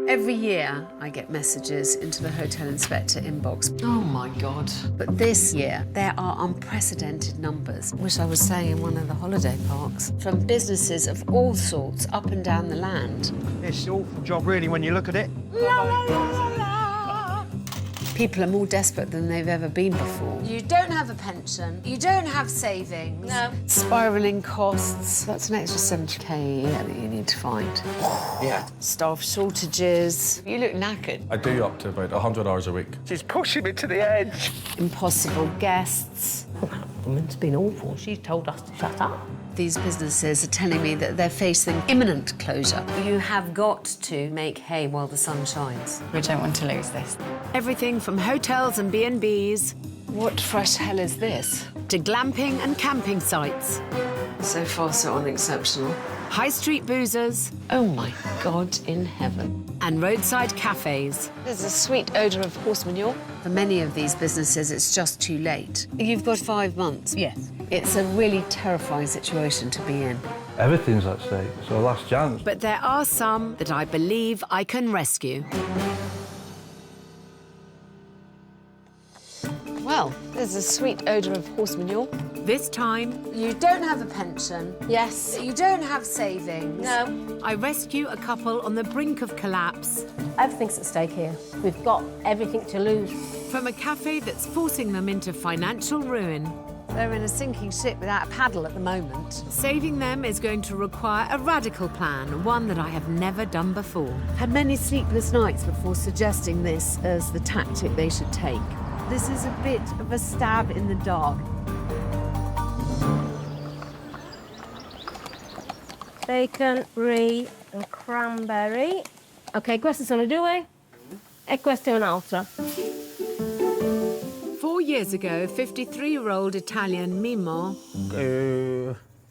Every year, I get messages into the hotel inspector inbox. Oh, my God. But this year, there are unprecedented numbers. Wish I was staying in one of the holiday parks. From businesses of all sorts up and down the land. It's an awful job, really, when you look at it. People are more desperate than they've ever been before. You don't have a pension. You don't have savings. No. Spiralling costs. That's an extra 70k a year that you need to find. Yeah. Staff shortages. You look knackered. I do up to about 100 hours a week. She's pushing me to the edge. Impossible guests. That woman's been awful. She's told us to shut up. These businesses are telling me that they're facing imminent closure. You have got to make hay while the sun shines. We don't want to lose this. Everything from hotels and B&Bs. What fresh hell is this? To glamping and camping sites. So far, so unexceptional. High street boozers. Oh, my God in heaven. And roadside cafes. There's a sweet odour of horse manure. For many of these businesses, it's just too late. You've got 5 months. Yes. It's a really terrifying situation to be in. Everything's at stake. It's our last chance. But there are some that I believe I can rescue. Well, there's a sweet odour of horse manure. This time, you don't have a pension. Yes. You don't have savings. No. I rescue a couple on the brink of collapse. Everything's at stake here. We've got everything to lose. From a cafe that's forcing them into financial ruin. They're in a sinking ship without a paddle at the moment. Saving them is going to require a radical plan, one that I have never done before. Had many sleepless nights before suggesting this as the tactic they should take. This is a bit of a stab in the dark. Bacon, brie and cranberry. Ok, queste sono 2 e questa è un'altra. 4 years ago, 53-year-old Italian Mimo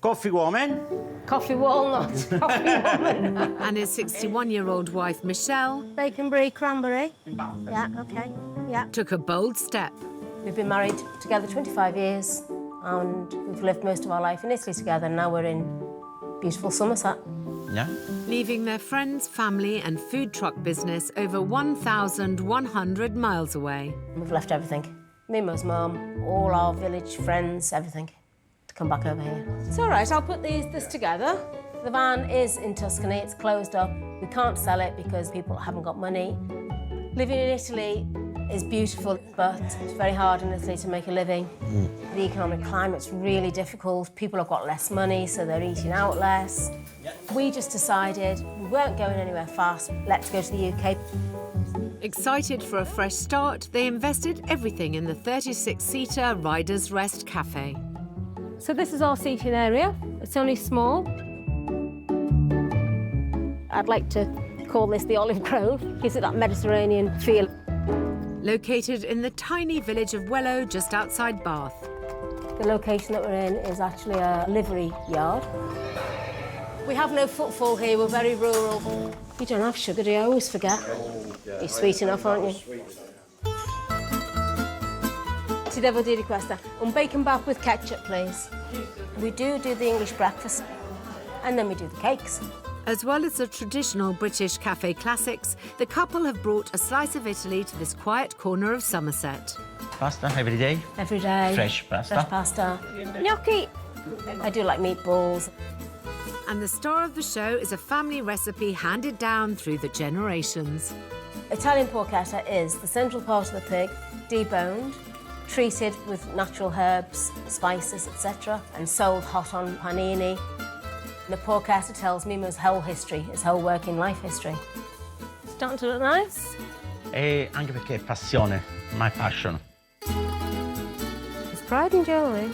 Coffee woman. Coffee walnut, coffee woman. and his 61-year-old wife Michelle Bacon, brie, cranberry. Yeah, OK, yeah. took a bold step. We've been married together 25 years and we've lived most of our life in Italy together. And now we're in beautiful Somerset. Yeah. Leaving their friends, family and food truck business over 1,100 miles away. We've left everything. Mimo's mum, all our village friends, everything, to come back over here. It's all right, I'll put this together. The van is in Tuscany, it's closed up. We can't sell it because people haven't got money. Living in Italy is beautiful, but it's very hard in Italy to make a living. The economic climate's really difficult. People have got less money, so they're eating out less. We just decided we weren't going anywhere fast. Let's go to the UK. Excited for a fresh start, they invested everything in the 36-seater Riders Rest Cafe. So this is our seating area. It's only small. I'd like to call this the Olive Grove. Gives it that Mediterranean feel. Located in the tiny village of Wellow, just outside Bath. The location that we're in is actually a livery yard. We have no footfall here, we're very rural. You don't have sugar, do you? I always forget. You're sweet enough, aren't you? Ti devo dire questa. Un bacon bap with ketchup, please. We do the English breakfast, and then we do the cakes. As well as the traditional British cafe classics, the couple have brought a slice of Italy to this quiet corner of Somerset. Pasta every day. Every day. Fresh pasta. Fresh pasta. Gnocchi. I do like meatballs. And the star of the show is a family recipe handed down through the generations. Italian porchetta is the central part of the pig, deboned, treated with natural herbs, spices, etc., and sold hot on panini. The porchetta tells Mimo's whole history, his whole working life history. Starting to look nice. E anche perché è passione, my passion. It's pride and joy.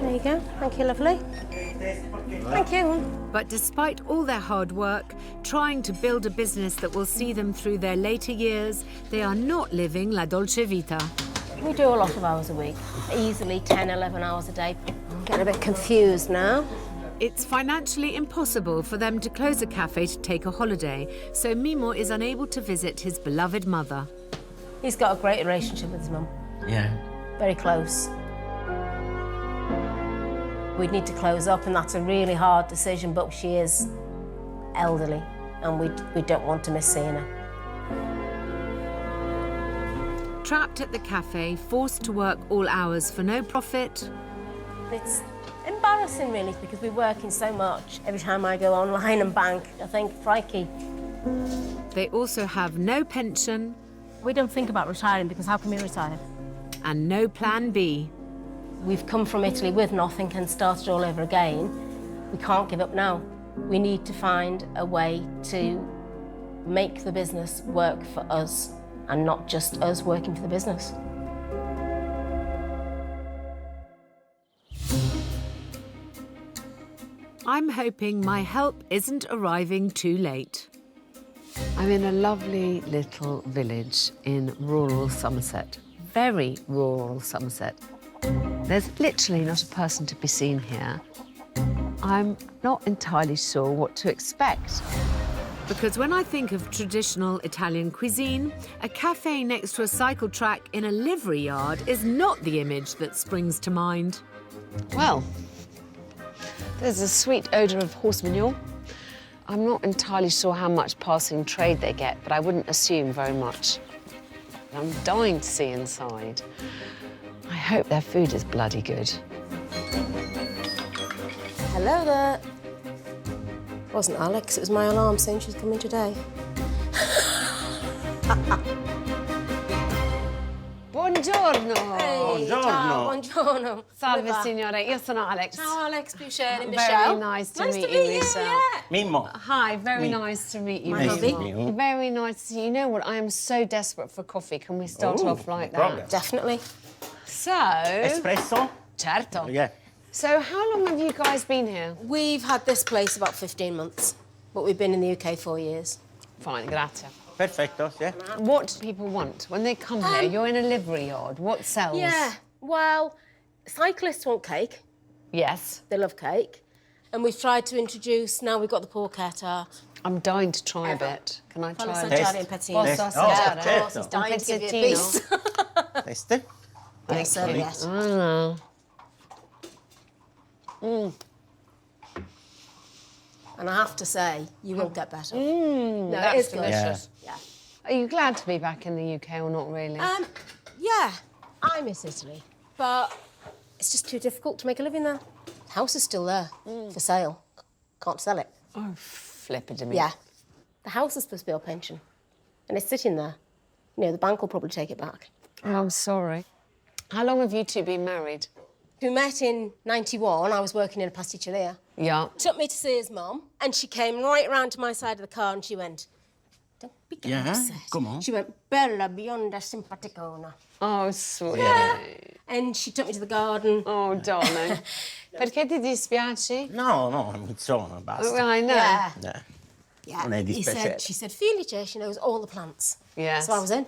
There you go. Thank you, lovely. Thank you. But despite all their hard work, trying to build a business that will see them through their later years, they are not living la dolce vita. We do a lot of hours a week, easily 10, 11 hours a day. I'm getting a bit confused now. It's financially impossible for them to close a cafe to take a holiday, so Mimo is unable to visit his beloved mother. He's got a great relationship with his mum. Yeah. Very close. We'd need to close up, and that's a really hard decision, but she is elderly, and we don't want to miss seeing her. Trapped at the cafe, forced to work all hours for no profit. It's embarrassing, really, because we're working so much. Every time I go online and bank, I think, crikey. They also have no pension We don't think about retiring because how can we retire? and no plan B. We've come from Italy with nothing and started all over again. We can't give up now. We need to find a way to make the business work for us and not just us working for the business. I'm hoping my help isn't arriving too late. I'm in a lovely little village in rural Somerset. Very rural Somerset. There's literally not a person to be seen here. I'm not entirely sure what to expect. Because when I think of traditional Italian cuisine, a cafe next to a cycle track in a livery yard is not the image that springs to mind. Well, there's a sweet odour of horse manure. I'm not entirely sure how much passing trade they get, but I wouldn't assume very much. I'm dying to see inside. I hope their food is bloody good. Hello there. It wasn't Alex, it was my alarm saying she's coming today. Buongiorno! Ciao, buongiorno. Salve, Come va? signore. Io sono Alex. Ciao, Alex. Piacere, Very Michelle. nice to Nice meet to you, meet you, Michelle. yeah. Mimmo. Hi, very nice to meet you, My Michelle. hubby. Very nice to see you. You know what? I am so desperate for coffee. Can we start Ooh, off like no problem. that? Definitely. So, Espresso? certo. Yeah. So, how long have you guys been here? We've had this place about 15 months, but we've been in the UK 4 years. Fine, grazie. Perfetto, yeah. What do people want when they come here? You're in a livery yard. What sells? Yeah, well, cyclists want cake. Yes. They love cake. And we've tried to introduce, now we've got the porchetta. I'm dying to try a Ever. bit. Can I Posso try a assaggiare bit? in pettino? Posso Oh, assaggiare? certo. He's dying to give you a pezzettino. piece. Teste? Thank So, you. yes. Oh. And I have to say, you won't get better. No, That's it is good. delicious. Yeah. Are you glad to be back in the UK or not really? Yeah, I miss Italy, but it's just too difficult to make a living there. The house is still there for sale. Can't sell it. Oh, flipper-de-me. Yeah. The house is supposed to be our pension, and it's sitting there. You know, the bank will probably take it back. Oh, I'm sorry. How long have you two been married? We met in '91. I was working in a pasticceria. Yeah. Took me to see his mum, and she came right round to my side of the car, and she went, "Don't be getting Yeah? upset." Come on. She went, "Bella bionda simpaticona." Oh, sweet. And she took me to the garden. Oh, darling. Perché ti dispiaci? No, no, insomma, basta. Well, I know. Yeah. Yeah. Yeah. Non è dispiacere. She said, Felice, she knows all the plants. Yes. So I was in.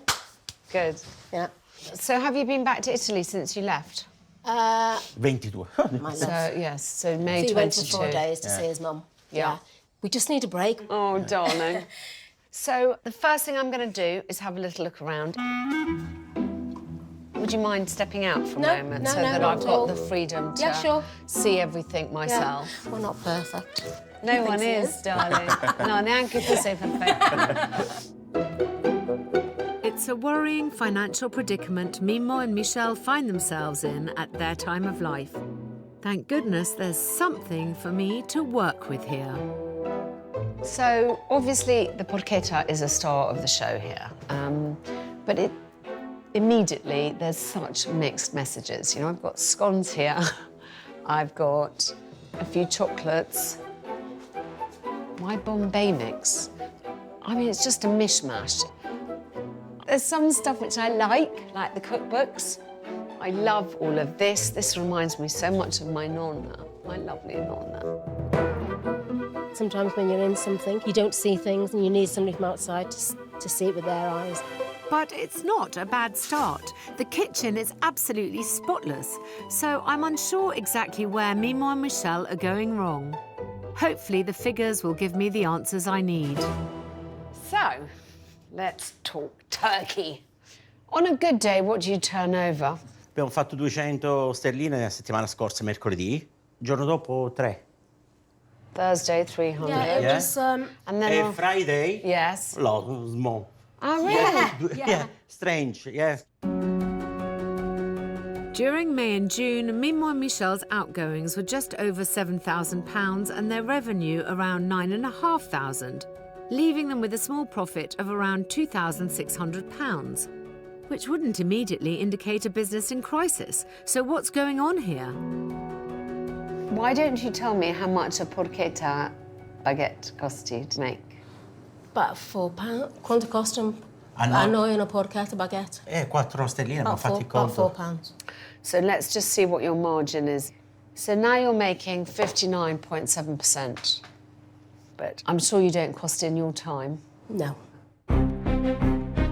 Good. Yeah. So have you been back to Italy since you left? 22. My So, love. yes, so May So he 22. went for 4 days to see his mum. Yeah. We just need a break. Oh, darling. So the first thing I'm going to do is have a little look around. Would you mind stepping out for a No, moment no, so no, that not I've at got all. the freedom to Yeah, sure. see everything myself? Yeah. We're not perfect. No He one thinks he is, darling. No, neanche tu sei perfetta. It's a worrying financial predicament Mimmo and Michelle find themselves in at their time of life. Thank goodness there's something for me to work with here. So, obviously, the porchetta is a star of the show here. But immediately, there's such mixed messages. You know, I've got scones here. I've got a few chocolates. My Bombay mix. I mean, it's just a mishmash. There's some stuff which I like the cookbooks. I love all of this. This reminds me so much of my nonna, my lovely nonna. Sometimes when you're in something, you don't see things and you need somebody from outside to see it with their eyes. But it's not a bad start. The kitchen is absolutely spotless, so I'm unsure exactly where Mimmo and Michelle are going wrong. Hopefully the figures will give me the answers I need. So, let's talk turkey. On a good day, what do you turn over? Abbiamo fatto 200 sterline la settimana scorsa, mercoledì. Il giorno dopo 3. Thursday, 300. Yeah, it Yeah. was... And then... on- Friday, Yes. lot small. Oh, really? Yeah, strange, yes. During May and June, Mimo and Michelle's outgoings were just over £7,000 and their revenue around £9,500, leaving them with a small profit of around £2,600, which wouldn't immediately indicate a business in crisis. So what's going on here? Why don't you tell me how much a porchetta baguette costs you to make? About £4. Quanto costa Ah, no. a noi una porchetta baguette? 4 stelline, ma fatti About conto. £4. So let's just see what your margin is. So now you're making 59.7%. But I'm sure you don't cost in your time. No.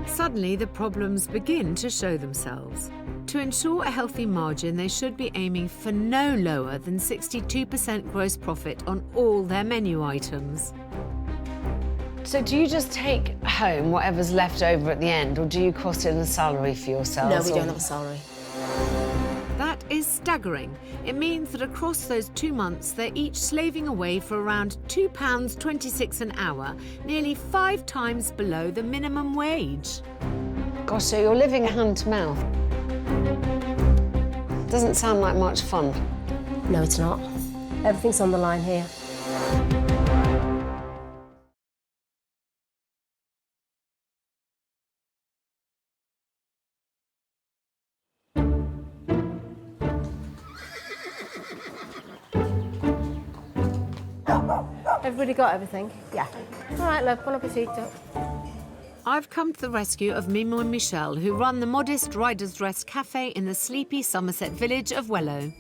Suddenly, the problems begin to show themselves. To ensure a healthy margin, they should be aiming for no lower than 62% gross profit on all their menu items. So do you just take home whatever's left over at the end, or do you cost in a salary for yourselves? No, we or- don't have a salary. That is staggering. It means that across those 2 months, they're each slaving away for around £2.26 an hour, nearly 5 times below the minimum wage. Gosh, so you're living hand to mouth. Doesn't sound like much fun. No, it's not. Everything's on the line here. Everybody got everything? Yeah. All right, love, buon appetito. I've come to the rescue of Mimo and Michelle, who run the modest Rider's Rest cafe in the sleepy Somerset village of Wellow.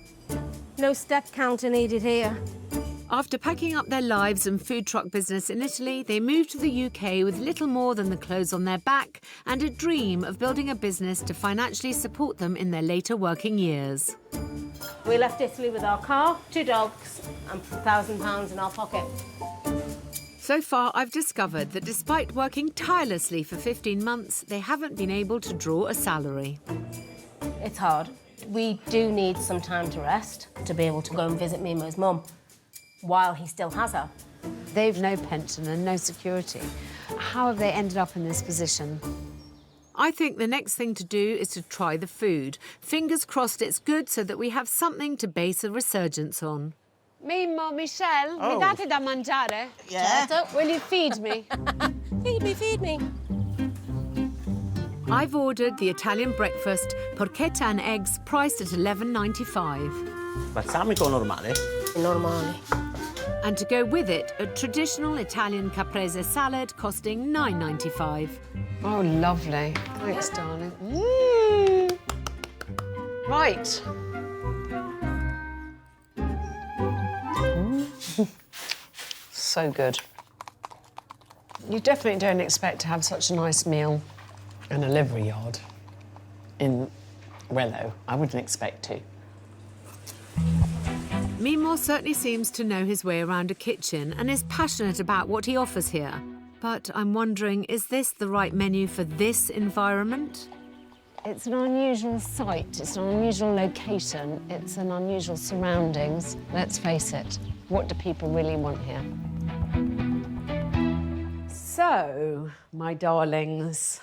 No step counter needed here. After packing up their lives and food truck business in Italy, they moved to the UK with little more than the clothes on their back and a dream of building a business to financially support them in their later working years. We left Italy with our car, 2 dogs, and £1,000 in our pocket. So far, I've discovered that despite working tirelessly for 15 months, they haven't been able to draw a salary. It's hard. We do need some time to rest, to be able to go and visit Mimo's mum while he still has her. They've no pension and no security. How have they ended up in this position? I think the next thing to do is to try the food. Fingers crossed it's good so that we have something to base a resurgence on. Mimo, Michelle, Oh. mi date da mangiare? Yeah. Will you feed me? Feed me, feed me. I've ordered the Italian breakfast, porchetta and eggs, priced at £11.95. Balsamico normale? Normally. And to go with it, a traditional Italian caprese salad costing £9.95. Oh, lovely. Thanks, darling. Mm. Right. So good. You definitely don't expect to have such a nice meal in a livery yard in Wellow. I wouldn't expect to. Mimo certainly seems to know his way around a kitchen and is passionate about what he offers here. But I'm wondering, is this the right menu for this environment? It's an unusual site, it's an unusual location, it's an unusual surroundings. Let's face it, what do people really want here? So, my darlings,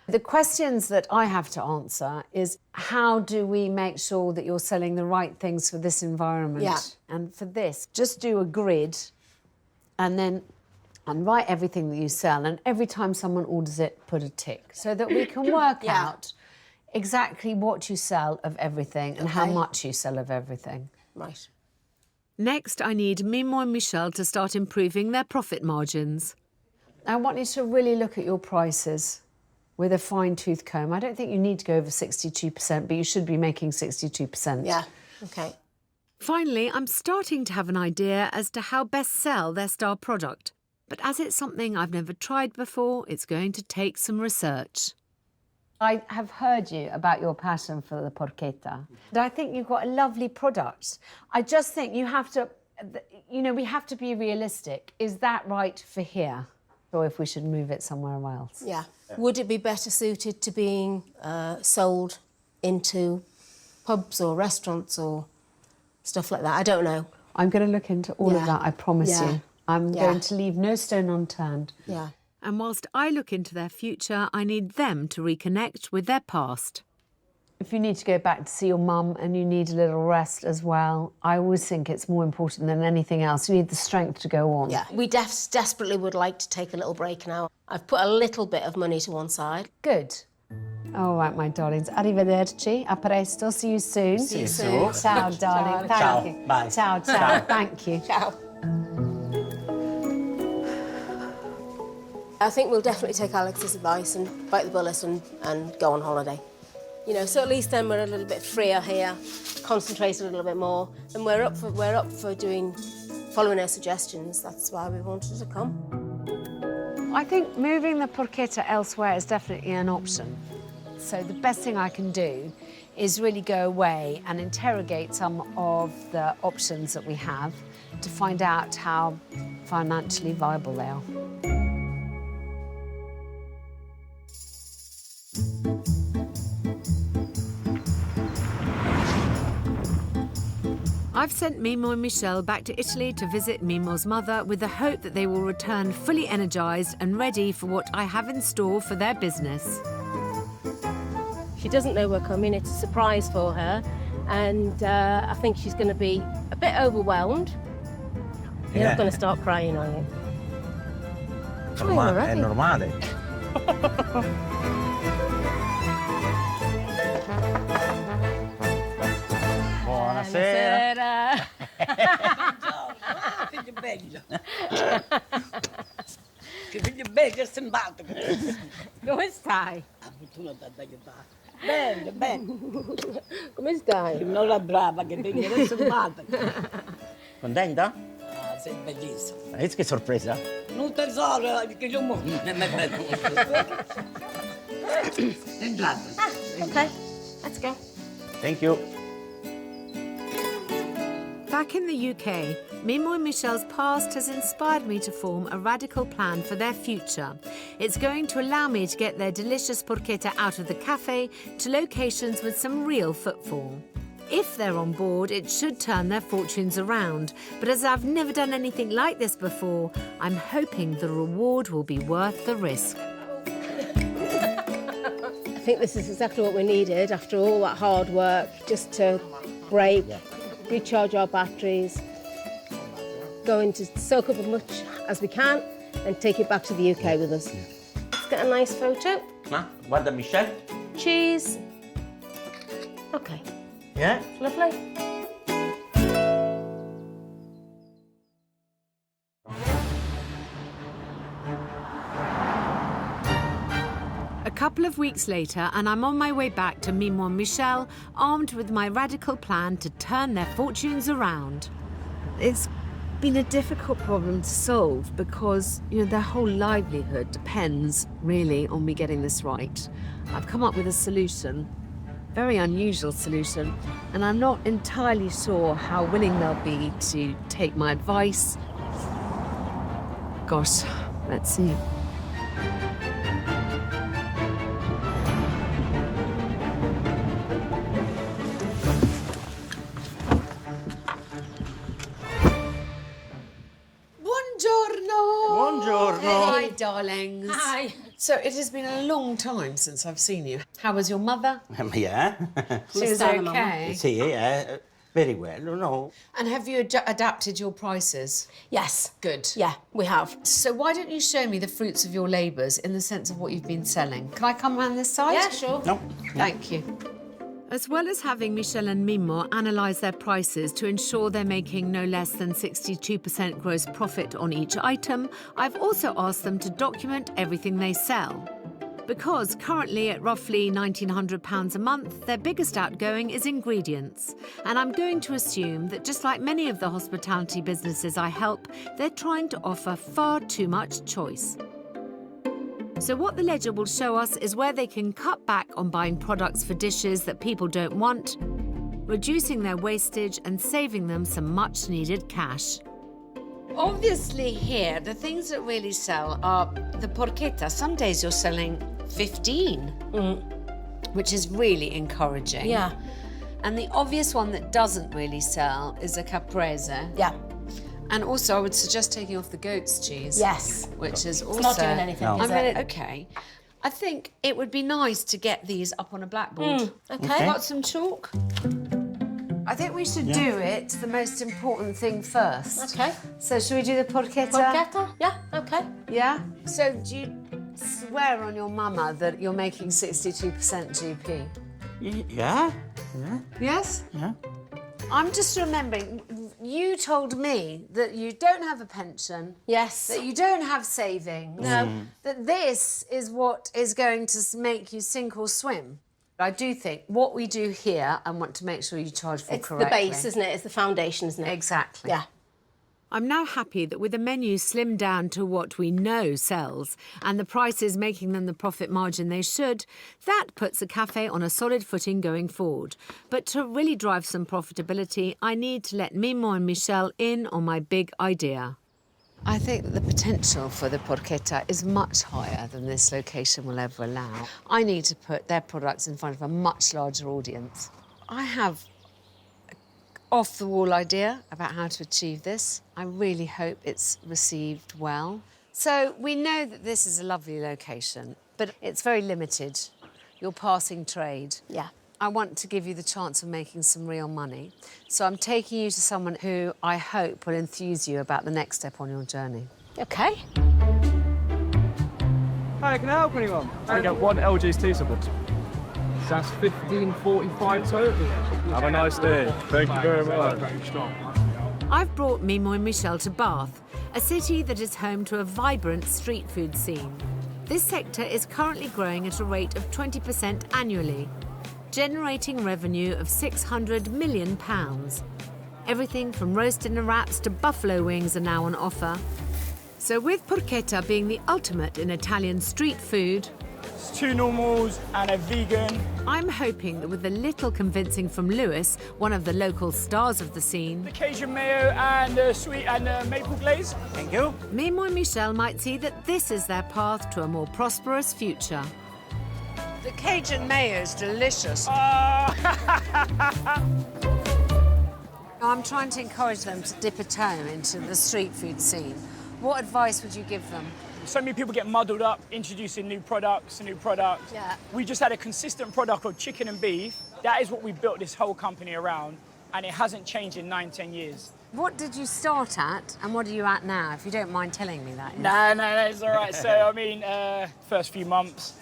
the questions that I have to answer is how do we make sure that you're selling the right things for this environment? Yeah. And for this, just do a grid and write everything that you sell, and every time someone orders it, put a tick, so that we can work Yeah. out exactly what you sell of everything and how Okay. much you sell of everything. Right. Next, I need Mimo and Michelle to start improving their profit margins. I want you to really look at your prices with a fine-tooth comb. I don't think you need to go over 62%, but you should be making 62%. Yeah. Okay. Finally, I'm starting to have an idea as to how best sell their star product. But as it's something I've never tried before, it's going to take some research. I have heard you about your passion for the porchetta. And I think you've got a lovely product. I just think you have to, we have to be realistic. Is that right for here? Or if we should move it somewhere else? Yeah. Would it be better suited to being sold into pubs or restaurants or stuff like that? I don't know. I'm going to look into all of Yeah. that, I promise Yeah. you. I'm Yeah. going to leave no stone unturned. Yeah. And whilst I look into their future, I need them to reconnect with their past. If you need to go back to see your mum and you need a little rest as well, I always think it's more important than anything else. You need the strength to go on. Yeah. We desperately would like to take a little break now. I've put a little bit of money to one side. Good. All right, my darlings. Arrivederci. A presto. See you soon. See you soon. Ciao, darling. Thank Ciao. you. Bye. Ciao, ciao. Thank you. Ciao. I think we'll definitely take Alex's advice and bite the bullet and go on holiday. You know, so at least then we're a little bit freer here, concentrate a little bit more, and we're up for following her suggestions. That's why we wanted to come. I think moving the porchetta elsewhere is definitely an option. So the best thing I can do is really go away and interrogate some of the options that we have to find out how financially viable they are. I've sent Mimo and Michelle back to Italy to visit Mimo's mother with the hope that they will return fully energised and ready for what I have in store for their business. She doesn't know we're coming. It's a surprise for her, and I think she's going to be a bit overwhelmed. You're not going to start crying, are you? È normale. Buonasera. Figlio bello. Che figlio bello e simpatico. Come stai? La fortuna da aiutare. Bello, bello. Come stai? Non la brava che figlio è simpatico. Contenta? Ah, sei bellissimo. Vedi che sorpresa? Non tesoro, che io non è bello. Entrate. Okay, let's go. Thank you. Back in the UK, Mimo and Michelle's past has inspired me to form a radical plan for their future. It's going to allow me to get their delicious porchetta out of the cafe to locations with some real footfall. If they're on board, it should turn their fortunes around. But as I've never done anything like this before, I'm hoping the reward will be worth the risk. I think this is exactly what we needed after all that hard work, just to break, recharge our batteries, going to soak up as much as we can and take it back to the UK with us. Let's get a nice photo. Ma, guarda Michelle. Cheese. Okay, Yeah? lovely. A couple of weeks later, and I'm on my way back to Mimo and Michelle, armed with my radical plan to turn their fortunes around. It's been a difficult problem to solve because, you know, their whole livelihood depends really on me getting this right. I've come up with a solution, very unusual solution, and I'm not entirely sure how willing they'll be to take my advice. Gosh, let's see. Buongiorno. Hi, darlings. Hi. So it has been a long time since I've seen you. How was your mother? Yeah. She was Stella, Mama. okay. Sì, very well, no? And have you adapted your prices? Yes. Good. Yeah, we have. So why don't you show me the fruits of your labours in the sense of what you've been selling? Can I come around this side? Yeah, sure. No. Thank you. As well as having Michelle and Mimo analyse their prices to ensure they're making no less than 62% gross profit on each item, I've also asked them to document everything they sell. Because currently at roughly £1,900 a month, their biggest outgoing is ingredients. And I'm going to assume that just like many of the hospitality businesses I help, they're trying to offer far too much choice. So what the ledger will show us is where they can cut back on buying products for dishes that people don't want, reducing their wastage and saving them some much-needed cash. Obviously here, the things that really sell are the porchetta. Some days you're selling 15, which is really encouraging. Yeah. And the obvious one that doesn't really sell is a caprese. Yeah. And also, I would suggest taking off the goat's cheese. Yes. Which is also... It's not doing anything, No. is it? Okay. I think it would be nice to get these up on a blackboard. Okay. Got some chalk? I think we should do it, the most important thing first. Okay. So should we do the porchetta? Porchetta? Yeah, okay. Yeah? So do you swear on your mama that you're making 62% GP? Yeah? Yes? Yeah. I'm just remembering, you told me that you don't have a pension, Yes. that you don't have savings, that this is what is going to make you sink or swim. I do think what we do here, I want to make sure you charge for It's correctly. the base, isn't it? It's the foundation, isn't it? Exactly. Yeah. I'm now happy that with the menu slimmed down to what we know sells and the prices making them the profit margin they should, that puts a cafe on a solid footing going forward. But to really drive some profitability, I need to let Mimo and Michelle in on my big idea. I think that the potential for the porchetta is much higher than this location will ever allow. I need to put their products in front of a much larger audience. I have an off-the-wall idea about how to achieve this. I really hope it's received well. So we know that this is a lovely location, but it's very limited. You're passing trade. Yeah. I want to give you the chance of making some real money. So I'm taking you to someone who I hope will enthuse you about the next step on your journey. Okay. Hi, can I help anyone? I get one LG's tea support. That's 15.45 total. Have a nice day. Thank you very much. I've brought Mimo and Michelle to Bath, a city that is home to a vibrant street food scene. This sector is currently growing at a rate of 20% annually, generating revenue of £600 million. Everything from roast dinner wraps to buffalo wings are now on offer. So with porchetta being the ultimate in Italian street food, It's 2 normals and a vegan. I'm hoping that with a little convincing from Lewis, one of the local stars of the scene, The Cajun mayo and sweet and maple glaze. Thank you. Mimo and Michelle might see that this is their path to a more prosperous future. The Cajun mayo is delicious. I'm trying to encourage them to dip a toe into the street food scene. What advice would you give them? So many people get muddled up introducing new products. Yeah. We just had a consistent product called chicken and beef. That is what we built this whole company around, and it hasn't changed in 9-10 years. What did you start at and what are you at now, if you don't mind telling me that? No, it's all right. So, I mean, first few months,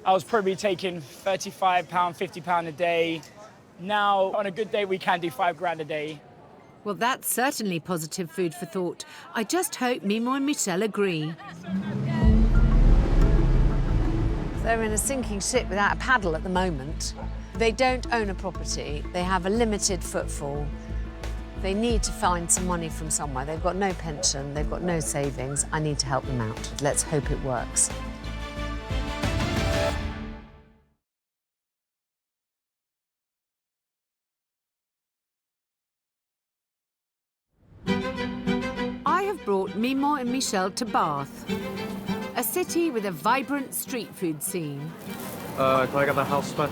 I was probably taking £35, £50 a day. Now, on a good day, we can do £5 a day. Well, that's certainly positive food for thought. I just hope Mimo and Michelle agree. They're in a sinking ship without a paddle at the moment. They don't own a property. They have a limited footfall. They need to find some money from somewhere. They've got no pension. They've got no savings. I need to help them out. Let's hope it works. I have brought Mimo and Michelle to Bath, a city with a vibrant street food scene. Can I get the house spec?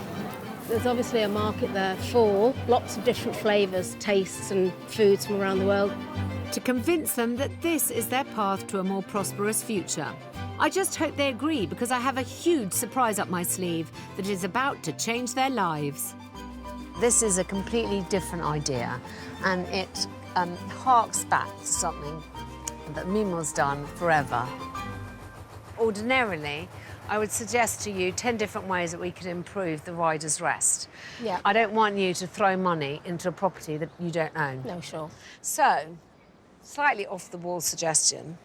There's obviously a market there for lots of different flavours, tastes and foods from around the world. To convince them that this is their path to a more prosperous future. I just hope they agree because I have a huge surprise up my sleeve that is about to change their lives. This is a completely different idea, and it harks back to something that Mimo's done forever. Ordinarily, I would suggest to you 10 different ways that we could improve the rider's rest. Yeah. I don't want you to throw money into a property that you don't own. No, sure. So, slightly off-the-wall suggestion.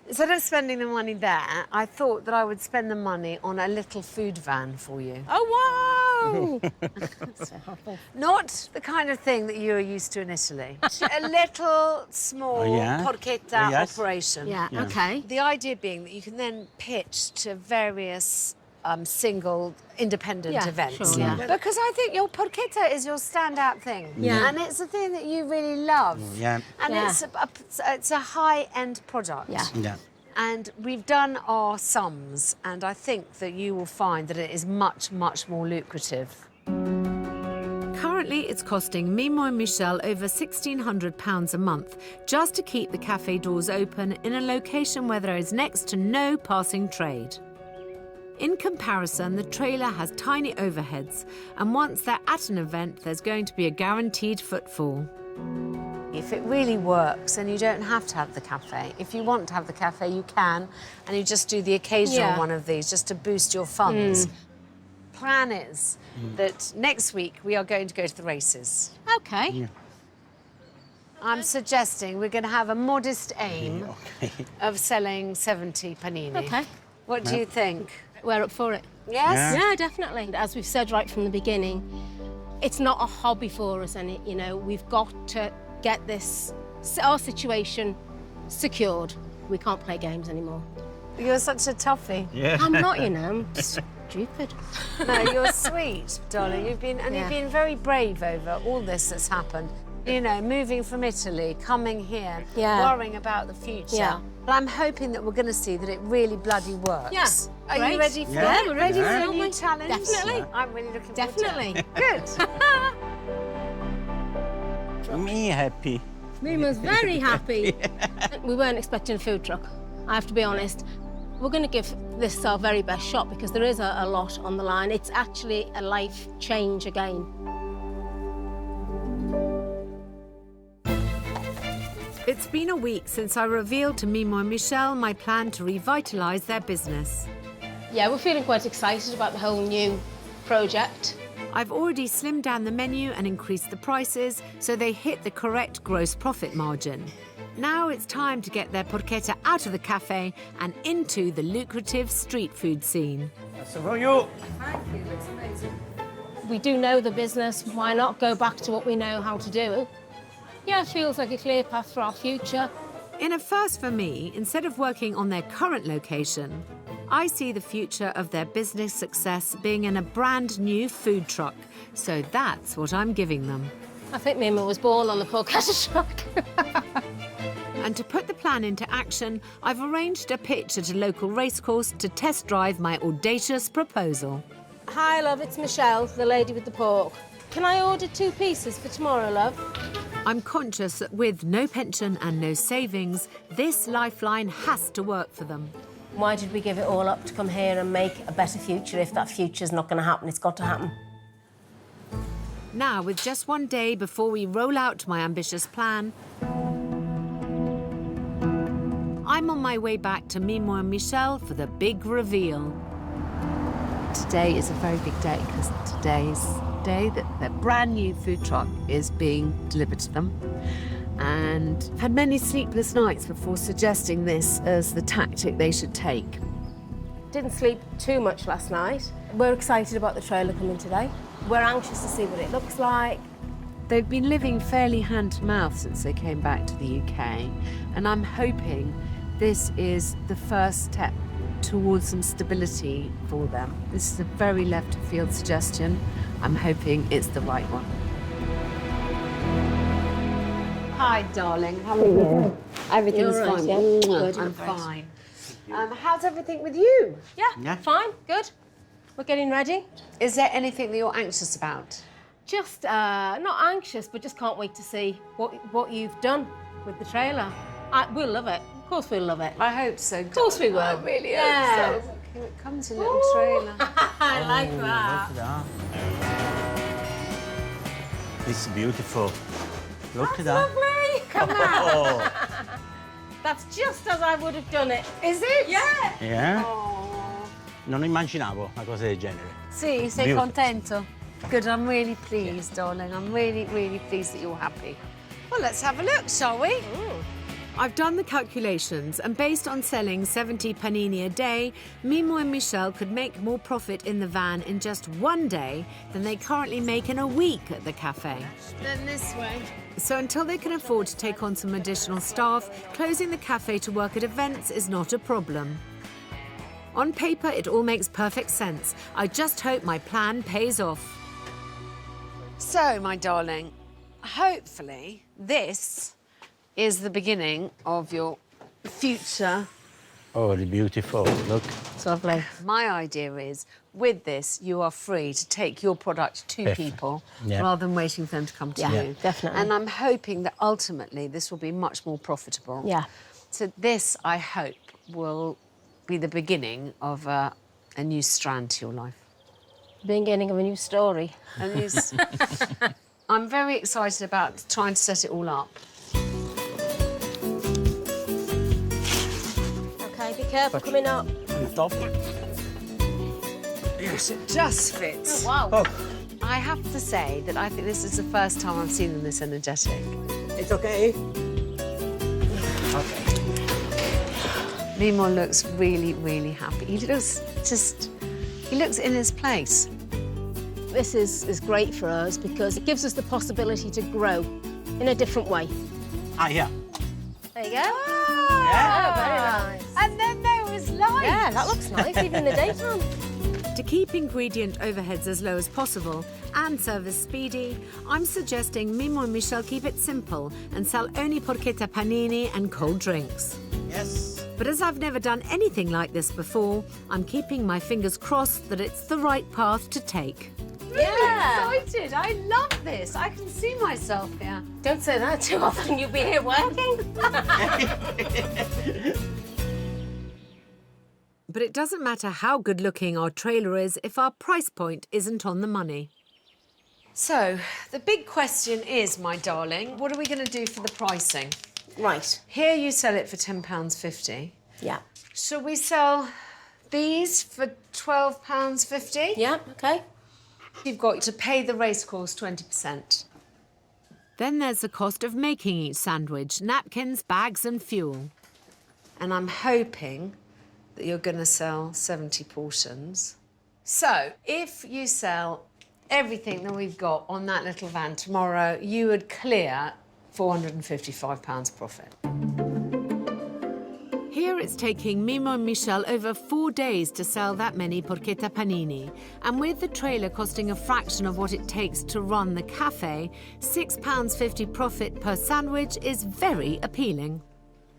Instead of spending the money there, I thought that I would spend the money on a little food van for you. Oh, wow! So happy. Not the kind of thing that you are used to in Italy. A little, small porchetta operation. Yeah, okay. The idea being that you can then pitch to various single, independent events. Sure, yeah. Because I think your porchetta is your standout thing. Yeah. And it's a thing that you really love. Yeah. And Yeah. it's a high-end product. Yeah. Yeah. And we've done our sums, and I think that you will find that it is much, much more lucrative. Currently, it's costing Mimo and Michelle over £1,600 a month just to keep the cafe doors open in a location where there is next to no passing trade. In comparison, the trailer has tiny overheads, and once they're at an event, there's going to be a guaranteed footfall. If it really works, then you don't have to have the cafe. If you want to have the cafe, you can, and you just do the occasional one of these just to boost your funds. Plan is that next week we are going to go to the races. OK. I'm suggesting we're going to have a modest aim of selling 70 panini. OK. What do you think? We're up for it. Yes? Yeah, definitely. As we've said right from the beginning, it's not a hobby for us, and you know, we've got to get our situation secured. We can't play games anymore. You're such a toughie. Yeah. I'm not, you know, I'm stupid. No, you're sweet, darling. You've been very brave over all this that's happened. You know, moving from Italy, coming here, worrying about the future. Yeah. But I'm hoping that we're going to see that it really bloody works. Yeah. Are you Great. ready for Yeah, it? we're ready for a it. new challenge? Definitely. I'm really looking forward Definitely. to it. Good. Me happy. Mima's very happy. We weren't expecting a food truck, I have to be honest. We're going to give this our very best shot because there is a lot on the line. It's actually a life change again. It's been a week since I revealed to Mimo and Michelle my plan to revitalise their business. Yeah, we're feeling quite excited about the whole new project. I've already slimmed down the menu and increased the prices so they hit the correct gross profit margin. Now it's time to get their porchetta out of the cafe and into the lucrative street food scene. So for you. We do know the business, why not go back to what we know how to do? Yeah, it feels like a clear path for our future. In a first for me, instead of working on their current location, I see the future of their business success being in a brand new food truck. So that's what I'm giving them. I think Mima was born on the porchetta truck. And to put the plan into action, I've arranged a pitch at a local racecourse to test drive my audacious proposal. Hi, love, it's Michelle, the lady with the pork. Can I order 2 pieces for tomorrow, love? I'm conscious that with no pension and no savings, this lifeline has to work for them. Why did we give it all up to come here and make a better future if that future's not going to happen? It's got to happen. Now, with just one day before we roll out my ambitious plan, I'm on my way back to Mimo and Michelle for the big reveal. Today is a very big day because today's the day that their brand new food truck is being delivered to them. And I've had many sleepless nights before suggesting this as the tactic they should take. Didn't sleep too much last night. We're excited about the trailer coming today. We're anxious to see what it looks like. They've been living fairly hand-to-mouth since they came back to the UK, and I'm hoping this is the first step towards some stability for them. This is a very left-of-field suggestion. I'm hoping it's the right one. Hi, darling. How are you? Everything's You're all right, fine. yeah? Mwah. Good. I'm fine. How's everything with you? Yeah, fine, good. We're getting ready. Is there anything that you're anxious about? Just not anxious, but just can't wait to see what you've done with the trailer. We'll love it. Of course we'll love it. I hope so. Of course we will. I really Yeah. hope so. Here it comes, a little trailer. I like that. Look at that. It's beautiful. Look at that. Lovely. Come on. Oh. That's just as I would have done it. Is it? Yeah. Yeah? Oh. Non immaginavo una cosa del genere. Sì, sei Beautiful. contento? Good, I'm really pleased, darling. I'm really, really pleased that you're happy. Well, let's have a look, shall we? I've done the calculations, and based on selling 70 panini a day, Mimo and Michelle could make more profit in the van in just one day than they currently make in a week at the cafe. Then this way. So until they can afford to take on some additional staff, closing the cafe to work at events is not a problem. On paper, it all makes perfect sense. I just hope my plan pays off. So, my darling, hopefully this is the beginning of your future Oh, the beautiful. Look. It's lovely. My idea is, with this, you are free to take your product to Perfect. people Yeah. rather than waiting for them to come to Yeah, you. definitely. And I'm hoping that ultimately this will be much more profitable. Yeah. So this, I hope, will be the beginning of a new strand to your life. Beginning of a new story. A new I'm very excited about trying to set it all up. Okay, be careful coming up. Top. Yes, it just fits. Wow. Oh, I have to say that I think this is the first time I've seen them this energetic. It's okay. Mimo looks really, really happy. He looks in his place. This is great for us because it gives us the possibility to grow in a different way. yeah. There you go. Oh, very nice. And then there was light. Yeah, that looks nice, even in the daytime. To keep ingredient overheads as low as possible and service speedy, I'm suggesting Mimo and Michel keep it simple and sell only porchetta panini and cold drinks. Yes. But as I've never done anything like this before, I'm keeping my fingers crossed that it's the right path to take. Yeah. Excited. I love this. I can see myself here. Don't say that too often, you'll be here working. But it doesn't matter how good looking our trailer is if our price point isn't on the money. So, the big question is, my darling, what are we going to do for the pricing? Right. Here you sell it for £10.50. Yeah. Shall we sell these for £12.50? Yeah, okay. You've got to pay the racecourse 20%. Then there's the cost of making each sandwich, napkins, bags and fuel. And I'm hoping that you're going to sell 70 portions. So, if you sell everything that we've got on that little van tomorrow, you would clear £455 profit. Here it's taking Mimo and Michel over 4 days to sell that many porchetta panini. And with the trailer costing a fraction of what it takes to run the cafe, £6.50 profit per sandwich is very appealing.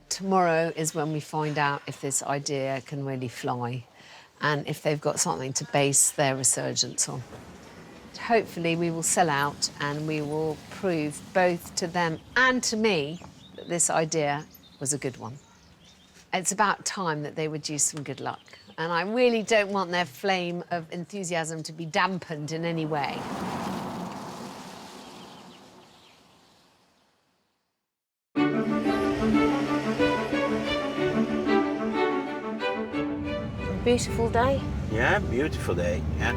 Tomorrow is when we find out if this idea can really fly and if they've got something to base their resurgence on. Hopefully we will sell out and we will prove both to them and to me that this idea was a good one. It's about time that they would use some good luck. And I really don't want their flame of enthusiasm to be dampened in any way. Beautiful day. Yeah, beautiful day. Yeah.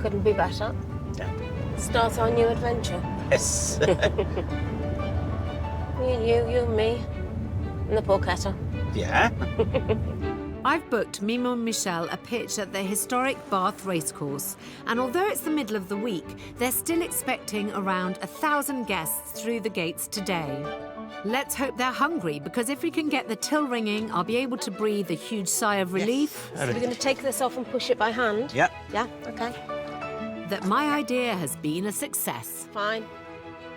Couldn't be better. Yeah. Start our new adventure. Yes. Me and you and me, and the porchetta. yeah. I've booked Mimo and Michel a pitch at the historic Bath racecourse, and although it's the middle of the week, they're still expecting around 1,000 guests through the gates today. Let's hope they're hungry, because if we can get the till ringing, I'll be able to breathe a huge sigh of relief So we're going to take this off and push it by hand? Yeah. Yeah, okay. that my idea has been a success. Fine.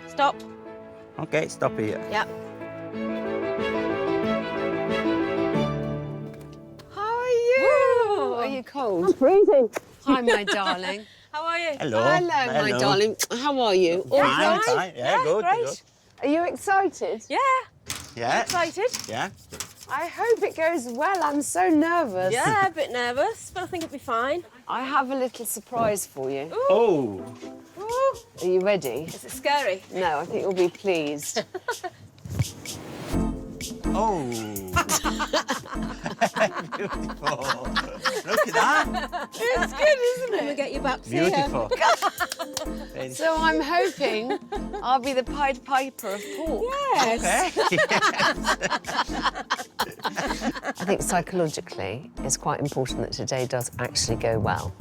Stop. Okay, stop here. Yeah. How are you? Woo! Are you cold? Freezing. Hi, my darling. How are you? Hello. Hello, my darling. How are you? All Fine, right? fine. Yeah, good. great. Good. Are you excited? Yeah. Yeah. Excited? Yeah. I hope it goes well. I'm so nervous. Yeah, a bit nervous, but I think it'll be fine. I have a little surprise for you. Oh. Ooh. Are you ready? Is it scary? No, I think you'll be pleased. Oh. Beautiful. Look at that. It's good, isn't Let me get you back here. Beautiful. So I'm hoping I'll be the Pied Piper of pork. Yes. Okay. I think psychologically it's quite important that today does actually go well.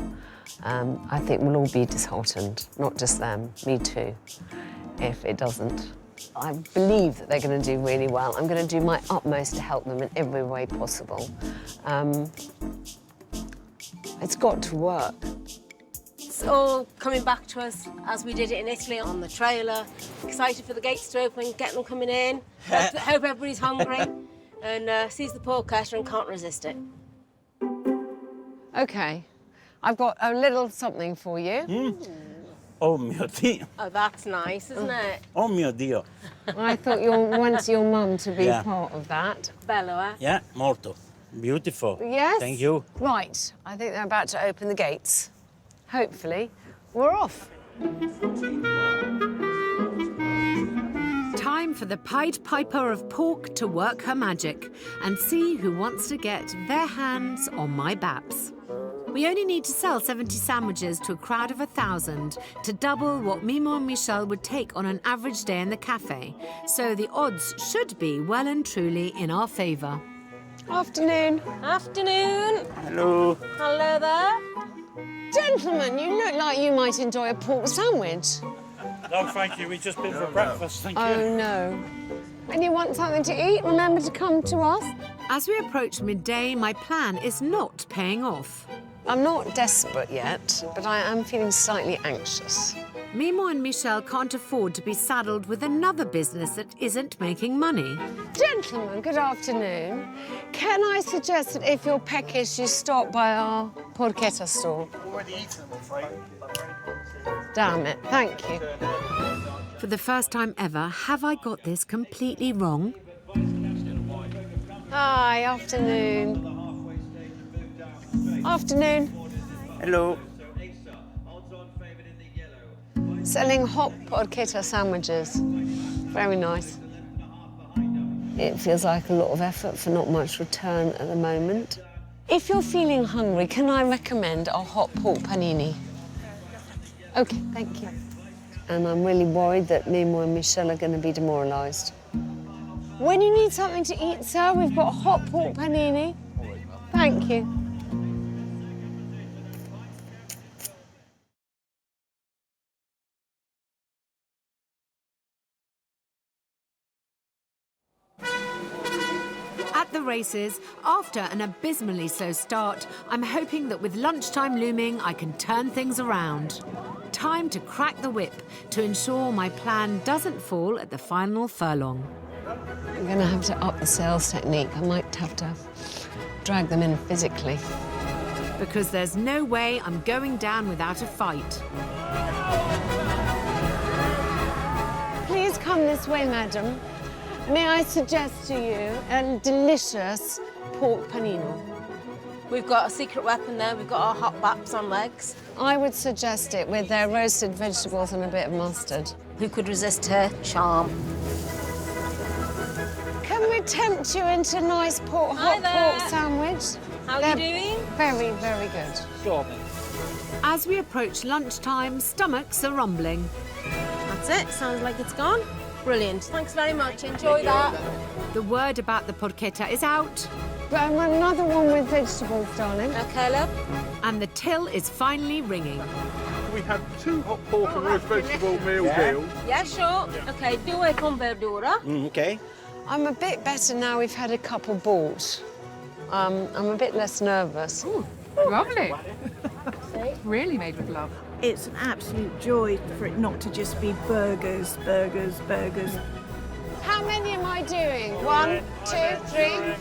I think we'll all be disheartened, not just them, me too, if it doesn't. I believe that they're going to do really well. I'm going to do my utmost to help them in every way possible. It's got to work. It's all coming back to us as we did it in Italy on the trailer. Excited for the gates to open, get them coming in. Hope everybody's hungry. and sees the porchetta and can't resist it. OK, I've got a little something for you. Oh mio Dio. Oh, that's nice, isn't it? Oh mio Dio. I thought you wanted your mum to be Yeah. part of that. Bello, eh? Yeah, molto. Beautiful. Yes? Thank you. Right, I think they're about to open the gates. Hopefully, we're off. Time for the Pied Piper of Pork to work her magic and see who wants to get their hands on my baps. We only need to sell 70 sandwiches to a crowd of 1,000 to double what Mimo and Michelle would take on an average day in the cafe. So the odds should be well and truly in our favour. Afternoon. Afternoon. Hello. Hello there. Gentlemen, you look like you might enjoy a pork sandwich. No, thank you. We've just been for breakfast. Thank you. Oh, no. And you want something to eat? Remember to come to us. As we approach midday, my plan is not paying off. I'm not desperate yet, but I am feeling slightly anxious. Mimo and Michelle can't afford to be saddled with another business that isn't making money. Gentlemen, good afternoon. Can I suggest that if you're peckish, you stop by our porchetta store? Already eaten, I'm afraid. Damn it, thank you. For the first time ever, have I got this completely wrong? Hi, afternoon. Afternoon. Hello. Selling hot porchetta sandwiches. Very nice. It feels like a lot of effort for not much return at the moment. If you're feeling hungry, can I recommend a hot pork panini? OK, thank you. And I'm really worried that Mimo and Michelle are going to be demoralised. When you need something to eat, sir, we've got hot pork panini. Thank you. At the races, after an abysmally slow start, I'm hoping that with lunchtime looming, I can turn things around. Time to crack the whip to ensure my plan doesn't fall at the final furlong. I'm going to have to up the sales technique. I might have to drag them in physically. Because there's no way I'm going down without a fight. Please come this way, madam. May I suggest to you a delicious pork panino? We've got a secret weapon there. We've got our hot baps on legs. I would suggest it with their roasted vegetables and a bit of mustard. Who could resist her charm? Can we tempt you into a nice hot pork sandwich? How are you doing? Very, very good. Sure. As we approach lunchtime, stomachs are rumbling. That's it. Sounds like it's gone. Brilliant. Thanks very much. Enjoy that. The word about the porchetta is out, But I want another one with vegetables, darling. OK, love. and the till is finally ringing. We have 2 hot pork and roast vegetable meal deals. Yeah, sure. OK, due con verdura. Okay. I'm a bit better now we've had a couple bought. I'm a bit less nervous. Lovely. Really made with love. It's an absolute joy for it not to just be burgers, burgers, burgers. How many am I doing? 1, 2, 3,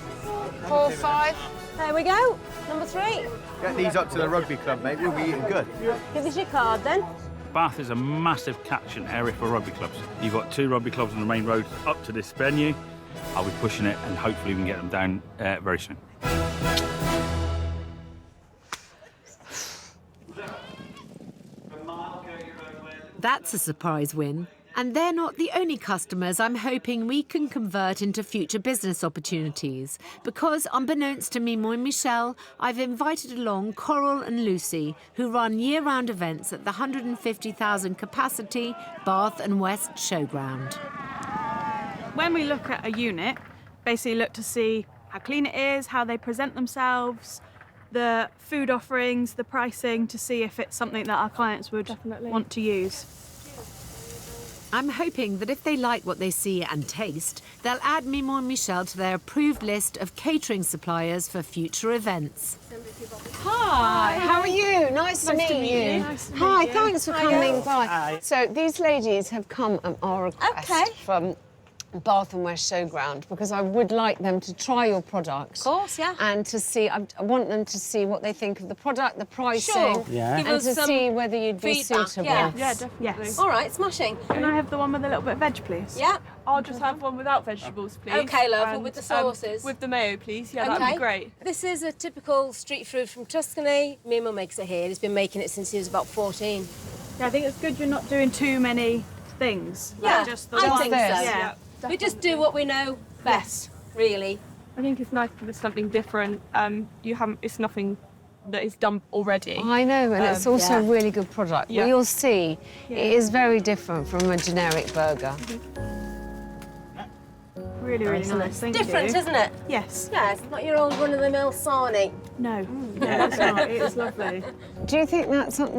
4, 5. There we go. Number 3. Get these up to the rugby club, mate. We'll be eating good. Give us your card then. Bath is a massive catchment area for rugby clubs. You've got 2 rugby clubs on the main road up to this venue. I'll be pushing it and hopefully we can get them down very soon. That's a surprise win. And they're not the only customers I'm hoping we can convert into future business opportunities. Because, unbeknownst to Mimo and Michelle, I've invited along Coral and Lucy, who run year-round events at the 150,000 capacity Bath and West Showground. When we look at a unit, basically look to see how clean it is, how they present themselves, the food offerings, the pricing, to see if it's something that our clients would want to use. I'm hoping that if they like what they see and taste, they'll add Mimo and Michelle to their approved list of catering suppliers for future events. Hi, how are you? Nice to meet you. Hi, thanks for coming by. Hi. So these ladies have come at our request from Bath and West Showground because I would like them to try your product. Of course, yeah. And to see, I want them to see what they think of the product, the pricing. Sure. Yeah. Give And us to some see whether you'd be feedback, suitable. yeah. Yeah, definitely. Yes. All right, smashing. Can I have the one with a little bit of veg, please? Yeah. I'll just have one without vegetables, please. Okay, love, And, with the sauces. with the mayo, please. Yeah, that'd be great. This is a typical street food from Tuscany. My mum makes it here. He's been making it since he was about 14. Yeah, I think it's good you're not doing too many things. Yeah, just the I one. think so. Yeah. We just do what we know best, really. I think it's nice because it's something different. It's nothing that is done already. I know, and it's also a really good product. Yeah. Well, you'll see, it is very different from a generic burger. Really, really nice. Thank Different, you. isn't it? Yes. Yeah, it's not your old run-of-the-mill sarnie. No. No, that's not. It is lovely. Do you think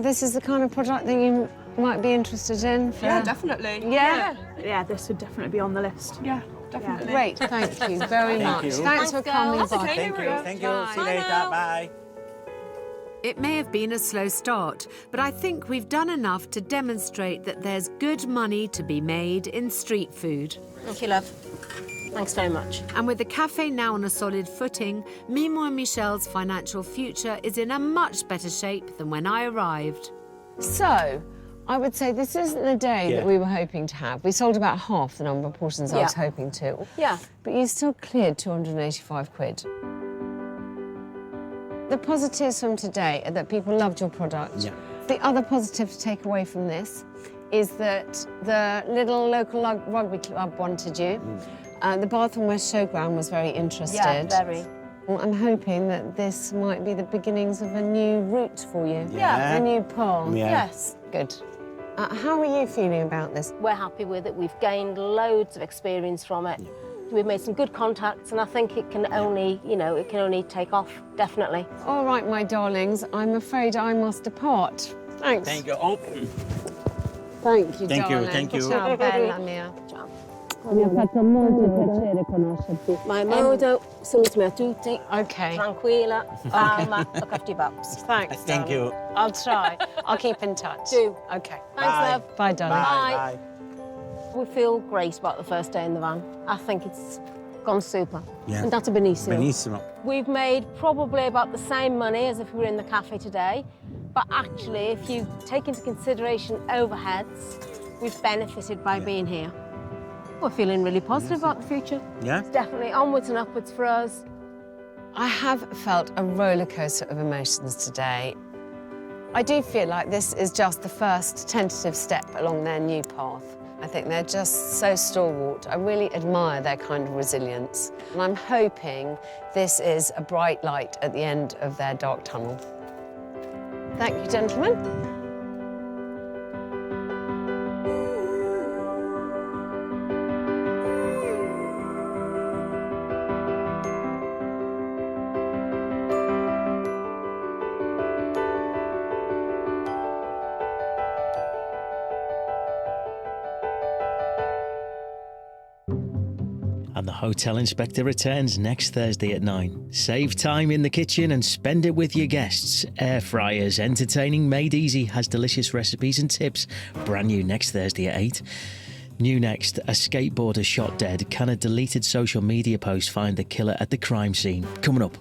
this is the kind of product that you might be interested in? Yeah, definitely. Yeah? Yeah, this would definitely be on the list. Yeah, definitely. Great, thank you very much. you. Thanks for Thanks, coming girls. by. That's okay. Thank you. See you later. now. Bye. It may have been a slow start, but I think we've done enough to demonstrate that there's good money to be made in street food. Thank you, love. Thanks very much. And with the cafe now on a solid footing, Mimo and Michelle's financial future is in a much better shape than when I arrived. So, I would say this isn't the day that we were hoping to have. We sold about half the number of portions I was hoping to. Yeah. But you still cleared 285 quid. The positives from today are that people loved your product. Yeah. The other positive to take away from this is that the little local rugby club wanted you. The Bath and West Showground was very interested. Yeah, very. I'm hoping that this might be the beginnings of a new route for you. Yeah. A new path. Yeah. Yes. Good. How are you feeling about this? We're happy with it. We've gained loads of experience from it. We've made some good contacts, and I think it can only, it can only take off, definitely. All right, my darlings, I'm afraid I must depart. Thanks. Thank you. Oh. Thank you, Thank you, darling. thank you. Ciao, bella mia. Ciao. Mi ha fatto molto piacere conoscerti. My modo, salutami a tutti. Okay. Tranquilla, calma, look after your bubs. Thanks, Thank darling. you. I'll try. I'll keep in touch. Do. Okay. Thanks, love. Bye, darling. Bye. We feel great about the first day in the van. I think it's gone super. Yeah. And that's a benissimo. Benissimo. We've made probably about the same money as if we were in the cafe today. But actually, if you take into consideration overheads, we've benefited by being here. We're feeling really positive about the future. Yeah. It's definitely onwards and upwards for us. I have felt a roller coaster of emotions today. I do feel like this is just the first tentative step along their new path. I think they're just so stalwart. I really admire their kind of resilience. And I'm hoping this is a bright light at the end of their dark tunnel. Thank you, gentlemen. And the hotel inspector returns next Thursday at 9. Save time in the kitchen and spend it with your guests. Air fryers, entertaining, made easy, has delicious recipes and tips. Brand new next Thursday at 8. New next, a skateboarder shot dead. Can a deleted social media post find the killer at the crime scene? Coming up.